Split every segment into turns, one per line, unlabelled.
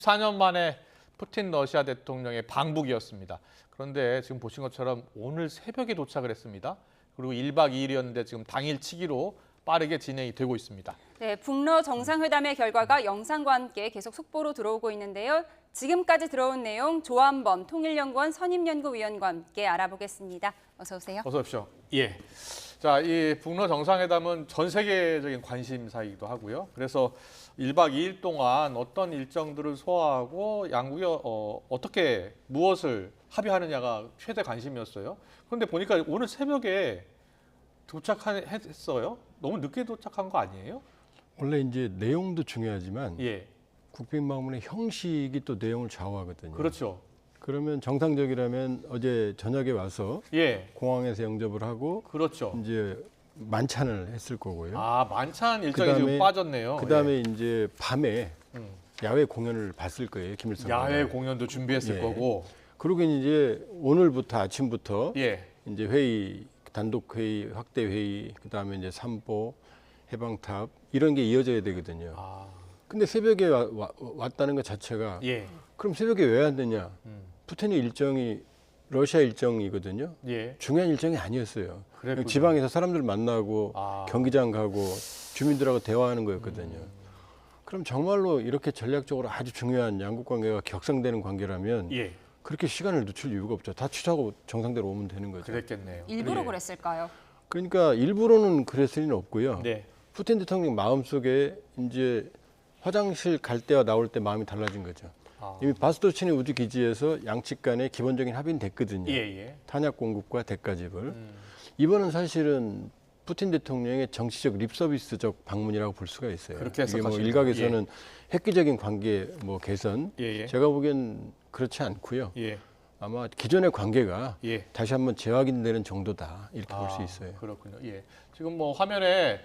4년 만에 푸틴 러시아 대통령의 방북이었습니다. 그런데 지금 보신 것처럼 오늘 새벽에 도착을 했습니다. 그리고 1박 2일이었는데 지금 당일치기로 빠르게 진행이 되고 있습니다.
네, 북러 정상회담의 결과가 영상과 함께 계속 속보로 들어오고 있는데요. 지금까지 들어온 내용 조한범 통일연구원 선임연구위원과 함께 알아보겠습니다. 어서 오세요.
어서 오십시오. 예. 자, 이 북러 정상회담은 전 세계적인 관심사이기도 하고요. 그래서 1박 2일 동안 어떤 일정들을 소화하고 양국이 어떻게 무엇을 합의하느냐가 최대 관심이었어요. 그런데 보니까 오늘 새벽에 도착했어요. 너무 늦게 도착한 거 아니에요?
원래 이제 내용도 중요하지만
예.
국빈방문의 형식이 또 내용을 좌우하거든요.
그렇죠.
그러면 정상적이라면 어제 저녁에 와서
예.
공항에서 영접을 하고
그렇죠.
이제 만찬을 했을 거고요.
아, 만찬 일정이 지금 빠졌네요.
그다음에
예.
이제 밤에 야외 공연을 봤을 거예요. 김일성.
야외 공연도 준비했을
예.
거고.
그리고 이제 오늘부터 아침부터
예.
이제 회의, 단독 회의, 확대 회의, 그다음에 이제 삼보, 해방탑 이런 게 이어져야 되거든요.
아,
근데 새벽에 왔다는 것 자체가
예.
그럼 새벽에 왜 왔느냐? 푸틴의 일정이 러시아 일정이거든요.
예.
중요한 일정이 아니었어요.
그랬군요.
지방에서 사람들 만나고
아.
경기장 가고 주민들하고 대화하는 거였거든요. 그럼 정말로 이렇게 전략적으로 아주 중요한 양국 관계가 격상되는 관계라면
예.
그렇게 시간을 늦출 이유가 없죠. 다 취소하고 정상대로 오면 되는 거죠.
그랬겠네요.
일부러
예.
그랬을까요?
그러니까 일부러는 그랬을 리는 없고요.
네.
푸틴 대통령 마음속에 이제 화장실 갈 때와 나올 때 마음이 달라진 거죠.
아.
이미 바스토치니 우주 기지에서 양측 간에 기본적인 합의는 됐거든요.
예, 예.
탄약 공급과 대가집을. 이번은 사실은 푸틴 대통령의 정치적 립서비스적 방문이라고 볼 수가 있어요.
그렇게
이게 뭐
해석하시는군요.
일각에서는 획기적인 관계 뭐 개선.
예, 예.
제가 보기엔 그렇지 않고요.
예.
아마 기존의 관계가
예.
다시 한번 재확인되는 정도다 이렇게 볼 수 있어요.
그렇군요. 예. 지금 뭐 화면에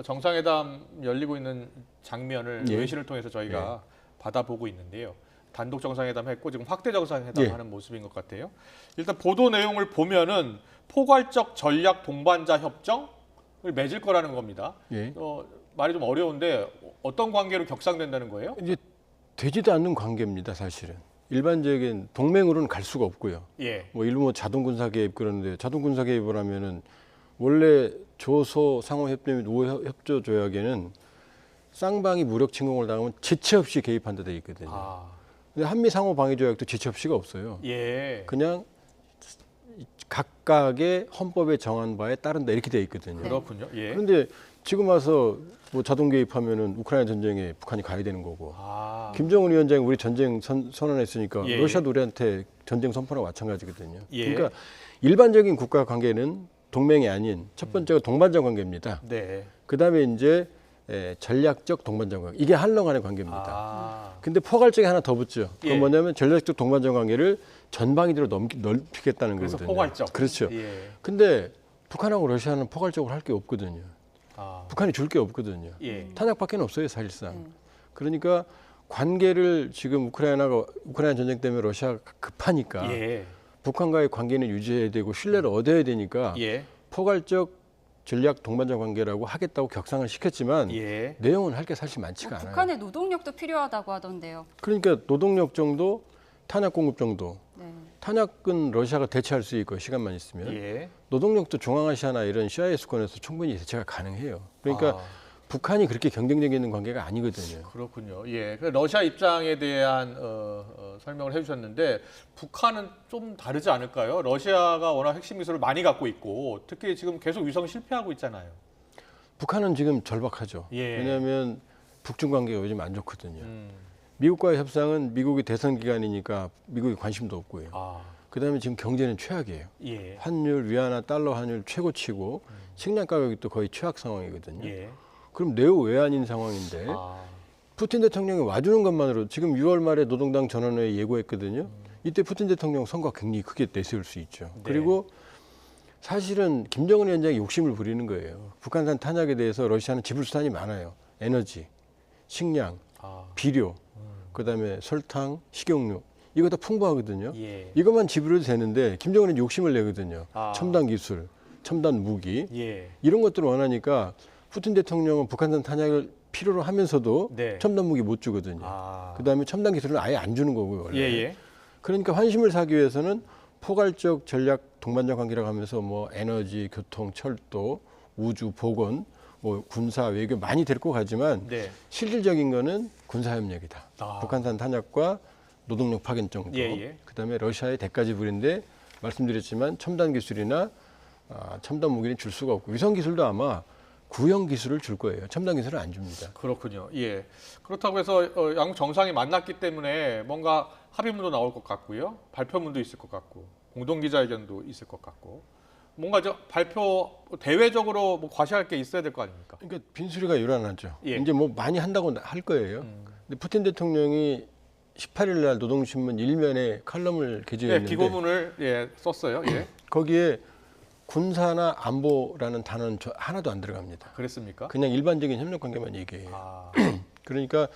정상회담 열리고 있는 장면을
예.
외신을 통해서 저희가 받아보고 있는데요. 단독 정상회담 했고 지금 확대 정상회담
예.
하는 모습인 것 같아요. 일단 보도 내용을 보면은 포괄적 전략 동반자 협정을 맺을 거라는 겁니다.
예.
말이 좀 어려운데 어떤 관계로 격상된다는 거예요?
이제 되지도 않는 관계입니다, 사실은. 일반적인 동맹으로는 갈 수가 없고요.
예.
뭐 일부 뭐 자동 군사 개입 그러는데 자동 군사 개입을 하면은 원래 조소 상호협정 및 우호협조 조약에는 쌍방이 무력 침공을 당하면 지체 없이 개입한 데 돼 있거든요.
아.
근데 한미 상호 방위 조약도 지체 없이가 없어요.
예.
그냥 각각의 헌법에 정한 바에 따른다 이렇게 돼 있거든요.
그렇군요. 예.
그런데 지금 와서 뭐 자동 개입하면은 우크라이나 전쟁에 북한이 가야 되는 거고.
아.
김정은 위원장이 우리 전쟁 선언했으니까
예.
러시아도 우리한테 전쟁 선포랑 마찬가지거든요.
예.
그러니까 일반적인 국가 관계는 동맹이 아닌 첫 번째가 동반자 관계입니다.
네.
그다음에 이제 전략적 동반자 관계. 이게 한러 간의 관계입니다.
아.
근데 포괄적이 하나 더 붙죠. 그건
예.
뭐냐면 전략적 동반자 관계를 전방위로 넓히겠다는
그래서
거거든요.
포괄적.
그렇죠.
예.
근데 북한하고 러시아는 포괄적으로 할 게 없거든요.
아.
북한이 줄 게 없거든요.
예.
탄약밖에 없어요, 사실상. 그러니까 관계를 지금 우크라이나 전쟁 때문에 러시아가 급하니까
예.
북한과의 관계는 유지해야 되고 신뢰를 얻어야 되니까
예.
포괄적 전략 동반자 관계라고 하겠다고 격상을 시켰지만
예.
내용은 할 게 사실 많지가 않아요.
북한의 노동력도 필요하다고 하던데요.
그러니까 노동력 정도, 탄약 공급 정도.
네.
탄약은 러시아가 대체할 수 있고 시간만 있으면
예.
노동력도 중앙아시아나 이런 CIS권에서 충분히 대체가 가능해요. 그러니까
아.
북한이 그렇게 경쟁적인 관계가 아니거든요.
그렇군요. 예. 그 러시아 입장에 대한 설명을 해주셨는데 북한은 좀 다르지 않을까요? 러시아가 워낙 핵심 기술을 많이 갖고 있고 특히 지금 계속 위성 실패하고 있잖아요.
북한은 지금 절박하죠.
예.
왜냐하면 북중 관계가 요즘 안 좋거든요. 미국과의 협상은 미국이 대선 기간이니까 미국이 관심도 없고요.
아.
그다음에 지금 경제는 최악이에요.
예.
환율, 위안화, 달러 환율 최고치고 식량 가격이 또 거의 최악 상황이거든요.
예.
그럼 내우 외환인 상황인데
아.
푸틴 대통령이 와주는 것만으로 지금 6월 말에 노동당 전원회의 예고했거든요. 이때 푸틴 대통령 성과 굉장히 크게 내세울 수 있죠.
네.
그리고 사실은 김정은 위원장이 욕심을 부리는 거예요. 북한산 탄약에 대해서 러시아는 지불수단이 많아요. 에너지, 식량,
아.
비료, 그다음에 설탕, 식용유 이거 다 풍부하거든요.
예.
이것만 지불해도 되는데 김정은은 욕심을 내거든요.
아.
첨단 기술, 첨단 무기
예.
이런 것들을 원하니까 푸틴 대통령은 북한산 탄약을 필요로 하면서도
네.
첨단 무기 못 주거든요.
아.
그다음에 첨단 기술은 아예 안 주는 거고요. 원래.
예.
그러니까 환심을 사기 위해서는 포괄적 전략 동반자 관계라고 하면서 뭐 에너지, 교통, 철도, 우주, 보건, 뭐 군사, 외교 많이 데리고 가지만
네.
실질적인 거는 군사 협력이다.
아.
북한산 탄약과 노동력 파견 정도.
예.
그다음에 러시아의 대가 지불인데 말씀드렸지만 첨단 기술이나 첨단 무기는 줄 수가 없고 위성 기술도 아마 구형 기술을 줄 거예요. 첨단 기술은 안 줍니다.
그렇군요. 예. 그렇다고 해서 양국 정상이 만났기 때문에 뭔가 합의문도 나올 것 같고요. 발표문도 있을 것 같고 공동 기자회견도 있을 것 같고 뭔가 저 발표 대외적으로 뭐 과시할 게 있어야 될 거 아닙니까?
그러니까 빈수리가 요란하죠.
예.
이제 뭐 많이 한다고 할 거예요. 근데 푸틴 대통령이 18일 날 노동신문 1면에 칼럼을
예,
게재했는데
기고문을 썼어요. 예.
거기에 군사나 안보라는 단어는 하나도 안 들어갑니다.
그랬습니까?
그냥 일반적인 협력 관계만 얘기해요.
아.
그러니까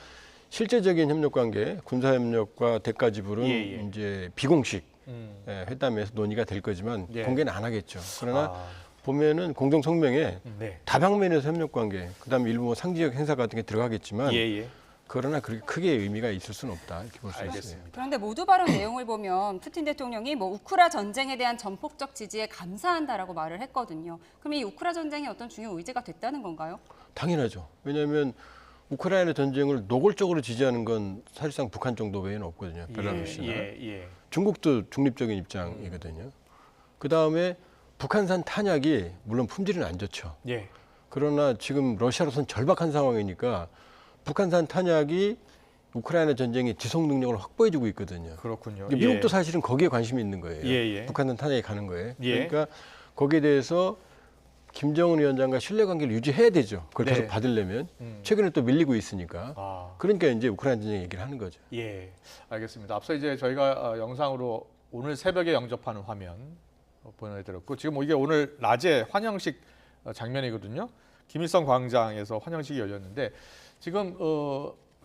실제적인 협력 관계, 군사 협력과 대가 지불은
예.
이제 비공식
음.
회담에서 논의가 될 거지만
예.
공개는 안 하겠죠. 그러나
아.
보면은 공동 성명에
네.
다방면에서 협력 관계, 그다음에 일부 뭐 상징적 행사 같은 게 들어가겠지만
예.
그러나 그렇게 크게 의미가 있을 수는 없다 이렇게 볼 수 있어요.
알겠습니다.
그런데 모두 발언 내용을 보면 푸틴 대통령이 뭐 우크라 전쟁에 대한 전폭적 지지에 감사한다라고 말을 했거든요. 그럼 이 우크라 전쟁이 어떤 중요 의제가 됐다는 건가요?
당연하죠. 왜냐하면 우크라이나 전쟁을 노골적으로 지지하는 건 사실상 북한 정도 외에는 없거든요. 벨라루시나.
예.
중국도 중립적인 입장이거든요. 그다음에 북한산 탄약이 물론 품질은 안 좋죠.
예.
그러나 지금 러시아로서는 절박한 상황이니까 북한산 탄약이 우크라이나 전쟁의 지속 능력을 확보해주고 있거든요.
그렇군요.
미국도 사실은 거기에 관심이 있는 거예요.
예.
북한산 탄약이 가는 거예요.
예.
그러니까 거기에 대해서 김정은 위원장과 신뢰관계를 유지해야 되죠. 그걸
네.
계속 받으려면
음.
최근에 또 밀리고 있으니까.
아.
그러니까 이제 우크라이나 전쟁 얘기를 하는 거죠.
예, 알겠습니다. 앞서 이제 저희가 영상으로 오늘 새벽에 영접하는 화면 보내드렸고 지금 이게 오늘 낮에 환영식 장면이거든요. 김일성 광장에서 환영식이 열렸는데 지금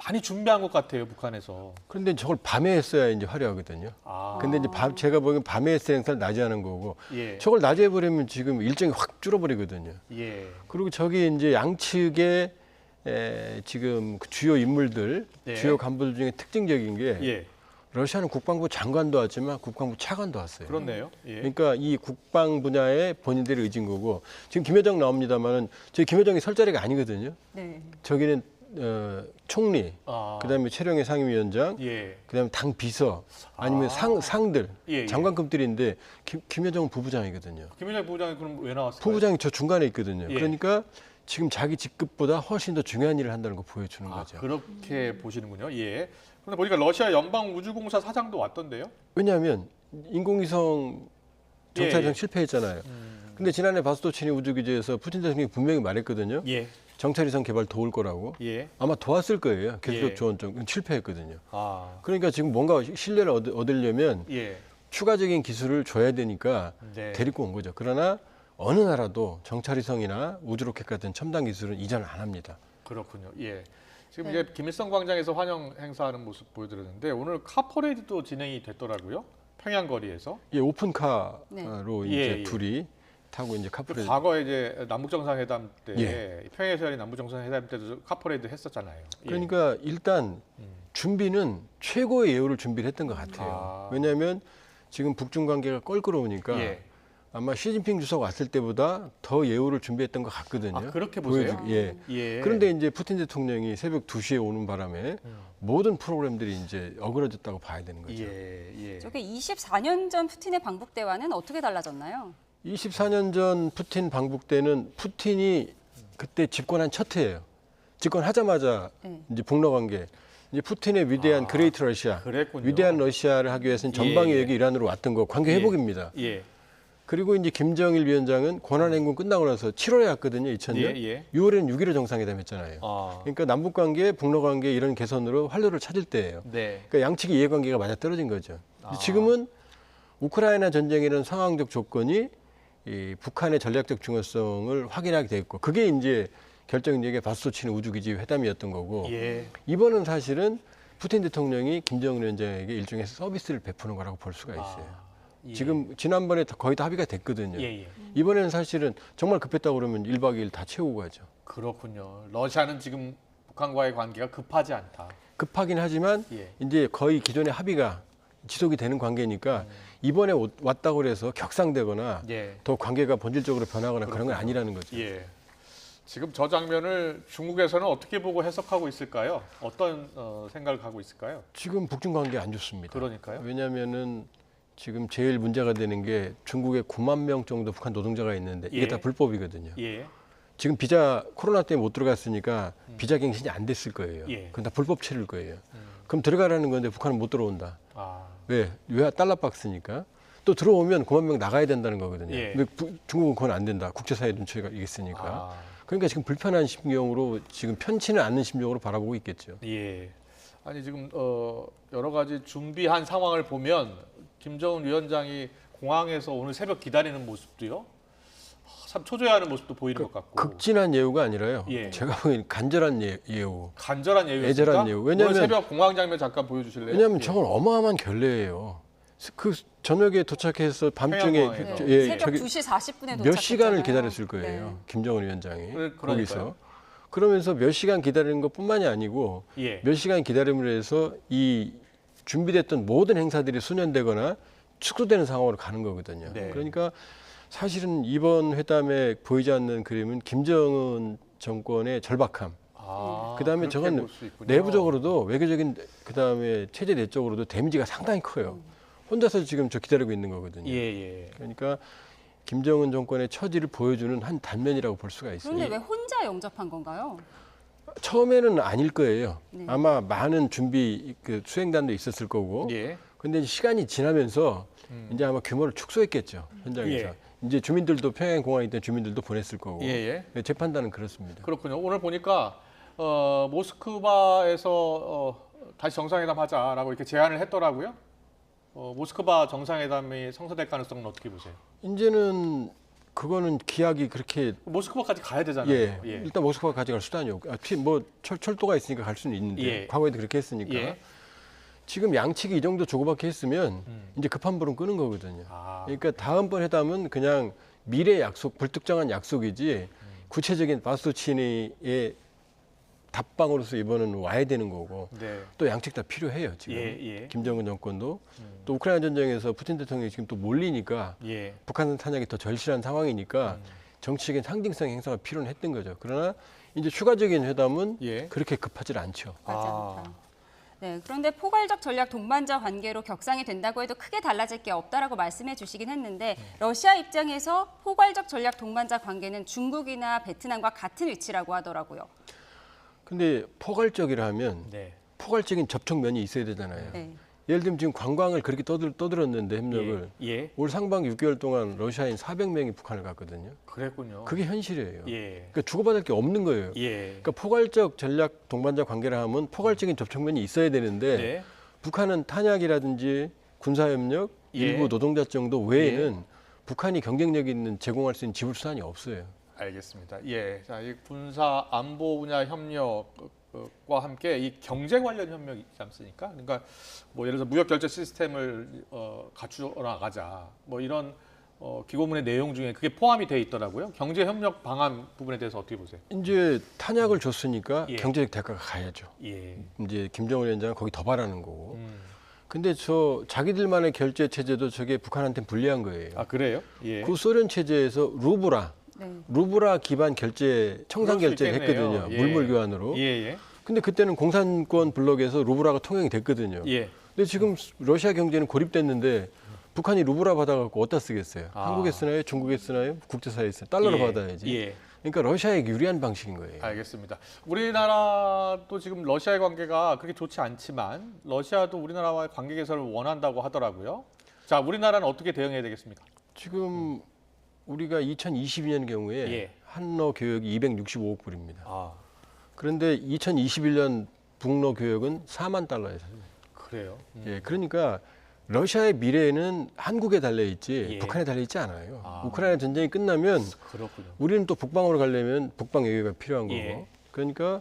많이 준비한 것 같아요, 북한에서.
그런데 저걸 밤에 했어야 이제 화려하거든요.
아,
근데 이제 제가 보기엔 밤에 했어야 행사를 낮에 하는 거고
예,
저걸 낮에 해버리면 지금 일정이 확 줄어버리거든요.
예,
그리고 저기 이제 양측의 지금 그 주요 인물들,
네.
주요 간부들 중에 특징적인 게
예,
러시아는 국방부 장관도 왔지만 국방부 차관도 왔어요.
그렇네요. 예,
그러니까 이 국방 분야에 본인들이 의진 거고 지금 김여정 나옵니다만은 저희 김여정이 설 자리가 아니거든요.
네.
저기는 총리,
아,
그다음에 최룡해 상임위원장,
예,
그다음에 당 비서 아니면 상들
예.
장관급들인데 김여정은 부부장이거든요.
김일성 부부장이 그럼 왜 나왔을까요?
부부장이 저 중간에 있거든요.
예.
그러니까 지금 자기 직급보다 훨씬 더 중요한 일을 한다는 거 보여주는 거죠.
그렇게 보시는군요. 예. 그런데 보니까 러시아 연방우주공사 사장도 왔던데요.
왜냐하면 인공위성 정찰성
예.
실패했잖아요. 근데 지난해 바스토치니 우주기지에서 푸틴 대통령이 분명히 말했거든요.
예,
정찰위성 개발 도울 거라고.
예,
아마 도왔을 거예요. 계속적
예.
지원 좀 실패했거든요.
아,
그러니까 지금 뭔가 신뢰를 얻으려면
예,
추가적인 기술을 줘야 되니까
네.
데리고 온 거죠. 그러나 어느 나라도 정찰위성이나 우주로켓 같은 첨단 기술은 이전 안 합니다.
그렇군요. 예. 지금
네.
이제 김일성 광장에서 환영 행사하는 모습 보여드렸는데 오늘 카퍼레이드도 진행이 됐더라고요. 평양 거리에서.
예, 오픈카로
네.
이제
예.
둘이 타고 이제 카프레.
과거에 이제 남북 정상회담 때
예.
평양에서 열린 남북 정상회담 때도 카퍼레이드 했었잖아요. 예.
그러니까 일단
음.
준비는 최고의 예우를 준비를 했던 것 같아요.
아.
왜냐하면 지금 북중 관계가 껄끄러우니까
예.
아마 시진핑 주석 왔을 때보다 더 예우를 준비했던 것 같거든요.
아, 그렇게 보세요?
예.
예.
그런데 이제 푸틴 대통령이 새벽 2시에 오는 바람에 모든 프로그램들이 이제 어그러졌다고 봐야 되는 거죠.
예.
저게 24년 전 푸틴의 방북 대화는 어떻게 달라졌나요?
24년 전 푸틴 방북 때는 푸틴이 그때 집권한 첫 해예요. 집권하자마자
네.
이제 북러 관계. 이제 푸틴의 위대한 그레이트 러시아,
그랬군요.
위대한 러시아를 하기 위해서는 전방위
예.
외교 이란으로 왔던 거 관계 회복입니다.
예.
그리고 이제 김정일 위원장은 권한행군 끝나고 나서 7월에 왔거든요, 2000년.
예.
6월에는 6.15 정상회담 했잖아요.
아.
그러니까 남북 관계, 북러 관계 이런 개선으로 활로를 찾을 때예요.
네.
그러니까 양측의 이해관계가 맞아 떨어진 거죠.
아.
지금은 우크라이나 전쟁이라는 상황적 조건이 이 북한의 전략적 중요성을 확인하게 됐고 그게 이제 결정적인 바스토치니 우주기지 회담이었던 거고
예.
이번은 사실은 푸틴 대통령이 김정은 위원장에게 일종의 서비스를 베푸는 거라고 볼 수가 있어요.
예.
지금 지난번에 거의 다 합의가 됐거든요.
예.
이번에는 사실은 정말 급했다고 그러면 1박 2일 다 채우고 가죠.
그렇군요. 러시아는 지금 북한과의 관계가 급하지 않다.
급하긴 하지만
예.
이제 거의 기존의 합의가 지속이 되는 관계니까 이번에 왔다고 해서 격상되거나
예.
더 관계가 본질적으로 변하거나 그런 건 아니라는 거죠.
예. 지금 저 장면을 중국에서는 어떻게 보고 해석하고 있을까요? 어떤 생각을 갖고 있을까요?
지금 북중 관계 안 좋습니다.
그러니까요.
왜냐하면은 지금 제일 문제가 되는 게 중국에 9만 명 정도 북한 노동자가 있는데 이게
예.
다 불법이거든요.
예.
지금 비자 코로나 때문에 못 들어갔으니까 비자 갱신이 안 됐을 거예요.
예.
그건 다 불법 체류일 거예요. 그럼 들어가라는 건데 북한은 못 들어온다.
아.
왜? 왜 달러 박스니까. 또 들어오면 9만 명 나가야 된다는 거거든요.
예.
근데 중국은 그건 안 된다. 국제사회 눈치가 있으니까.
아.
그러니까 지금 불편한 심경으로 지금 편치는 않는 심경으로 바라보고 있겠죠.
예. 아니 지금 여러 가지 준비한 상황을 보면 김정은 위원장이 공항에서 오늘 새벽 기다리는 모습도요. 참 초조해하는 모습도 보이는 것 같고.
극진한 예우가 아니라요.
예.
제가 보기엔 간절한 예우.
간절한 예우였습니까?
애절한 예우. 왜냐면-
오늘 새벽 공항 장면 잠깐 보여주실래요?
왜냐하면
예.
저건 어마어마한 결례예요. 그 저녁에 도착해서 밤중에
평양공항에서.
네. 새벽 2시 40분에 도착했잖아요.
몇 시간을 기다렸을 거예요.
네.
김정은 위원장이
그러니까요.
거기서. 그러면서 몇 시간 기다리는 것뿐만이 아니고
예.
몇 시간 기다림으로 해서 이 준비됐던 모든 행사들이 수년되거나 축소되는 상황으로 가는 거거든요.
네.
그러니까 사실은 이번 회담에 보이지 않는 그림은 김정은 정권의 절박함.
아,
그다음에
그렇게
저건
볼 수 있군요.
내부적으로도 외교적인 그다음에 체제 내적으로도 데미지가 상당히 커요. 혼자서 지금 저 기다리고 있는 거거든요.
예, 예.
그러니까 김정은 정권의 처지를 보여주는 한 단면이라고 볼 수가 있어요.
그런데 왜 혼자 영접한 건가요?
처음에는 아닐 거예요.
네.
아마 많은 준비 그 수행단도 있었을 거고.
예.
근데 이제 시간이 지나면서 이제 아마 규모를 축소했겠죠. 현장에서.
예.
이제 주민들도 평양 공항에 있던 주민들도 보냈을 거고.
예, 예.
제 판단은 그렇습니다.
그렇군요. 오늘 보니까 모스크바에서 다시 정상회담 하자라고 이렇게 제안을 했더라고요. 모스크바 정상회담이 성사될 가능성은 어떻게 보세요?
이제는 그거는 기약이 그렇게
모스크바까지 가야 되잖아요.
예,
예.
일단 모스크바 가져갈 수단이 없고 뭐 철도가 있으니까 갈 수는 있는데
예.
과거에도 그렇게 했으니까
예.
지금 양측이 이 정도 주고받기 했으면 이제 급한 불은 끄는 거거든요.
아.
그러니까 다음번 회담은 그냥 미래 약속, 불특정한 약속이지 구체적인 바스토치니의 답방으로서 이번은 와야 되는 거고
네.
또 양측 다 필요해요 지금.
예, 예.
김정은 정권도 또 우크라이나 전쟁에서 푸틴 대통령이 지금 또 몰리니까
예.
북한 탄약이 더 절실한 상황이니까 정치적인 상징성 행사가 필요는 했던 거죠. 그러나 이제 추가적인 회담은
예.
그렇게 급하지 않죠.
맞지
아.
않다. 네, 그런데 포괄적 전략 동반자 관계로 격상이 된다고 해도 크게 달라질 게 없다라고 말씀해 주시긴 했는데 러시아 입장에서 포괄적 전략 동반자 관계는 중국이나 베트남과 같은 위치라고 하더라고요.
근데 포괄적이라 하면
네.
포괄적인 접촉면이 있어야 되잖아요.
네.
예를 들면 지금 관광을 그렇게 떠들었는데 협력을
예. 예.
올 상반기 6개월 동안 러시아인 400명이 북한을 갔거든요.
그랬군요.
그게 현실이에요.
예.
그러니까 주고받을 게 없는 거예요.
예.
그러니까 포괄적 전략 동반자 관계라 하면 포괄적인 접촉면이 있어야 되는데
네.
북한은 탄약이라든지 군사협력,
예.
일부 노동자 정도 외에는 북한이 경쟁력 있는 제공할 수 있는 지불 수단이 없어요.
알겠습니다. 예. 자, 이 군사 안보 분야 협력과 함께 이 경제 관련 협력이 있지 않습니까? 그러니까 뭐 예를 들어서 무역 결제 시스템을 갖추어 나가자. 뭐 이런 기고문의 내용 중에 그게 포함이 돼 있더라고요. 경제 협력 방안 부분에 대해서 어떻게 보세요?
이제 탄약을 줬으니까
예.
경제적 대가가 가야죠.
예.
이제 김정은 위원장은 거기 더 바라는 거고. 근데 저 자기들만의 결제 체제도 저게 북한한테 불리한 거예요.
아, 그래요? 예.
구소련 체제에서
네.
루브라 기반 결제 청산
그럴 수
결제
있겠네요.
했거든요.
예.
물물 교환으로.
예, 예.
근데 그때는 공산권 블록에서 루브라가 통용이 됐거든요.
예.
근데 지금 러시아 경제는 고립됐는데 북한이 루브라 받아갖고 어디다 쓰겠어요?
아.
한국에 쓰나요? 중국에 쓰나요? 국제사회에 쓰나요? 달러로
예.
받아야지.
예.
그러니까 러시아에게 유리한 방식인 거예요.
알겠습니다. 우리나라도 지금 러시아의 관계가 그렇게 좋지 않지만 러시아도 우리나라와의 관계 개선을 원한다고 하더라고요. 자, 우리나라는 어떻게 대응해야 되겠습니까?
지금 우리가 2022년 경우에
예.
한러 교역이 265억 불입니다.
아,
그런데 2021년 북러 교역은 4만 달러였어요.
그래요.
예, 그러니까 러시아의 미래는 한국에 달려 있지
예.
북한에 달려 있지 않아요.
아.
우크라이나 전쟁이 끝나면
그렇군요.
우리는 또 북방으로 가려면 북방 외교가 필요한 거고.
예.
그러니까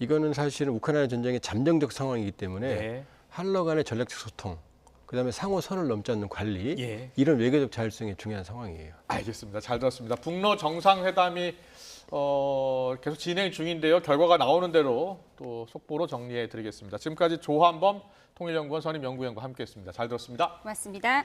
이거는 사실은 우크라이나 전쟁의 잠정적 상황이기 때문에
네.
한러 간의 전략적 소통, 그다음에 상호 선을 넘지 않는 관리,
예.
이런 외교적 자율성이 중요한 상황이에요.
알겠습니다. 잘 들었습니다. 북러 정상회담이 계속 진행 중인데요. 결과가 나오는 대로 또 속보로 정리해 드리겠습니다. 지금까지 조한범 통일연구원 선임연구위원과 함께했습니다. 잘 들었습니다.
고맙습니다.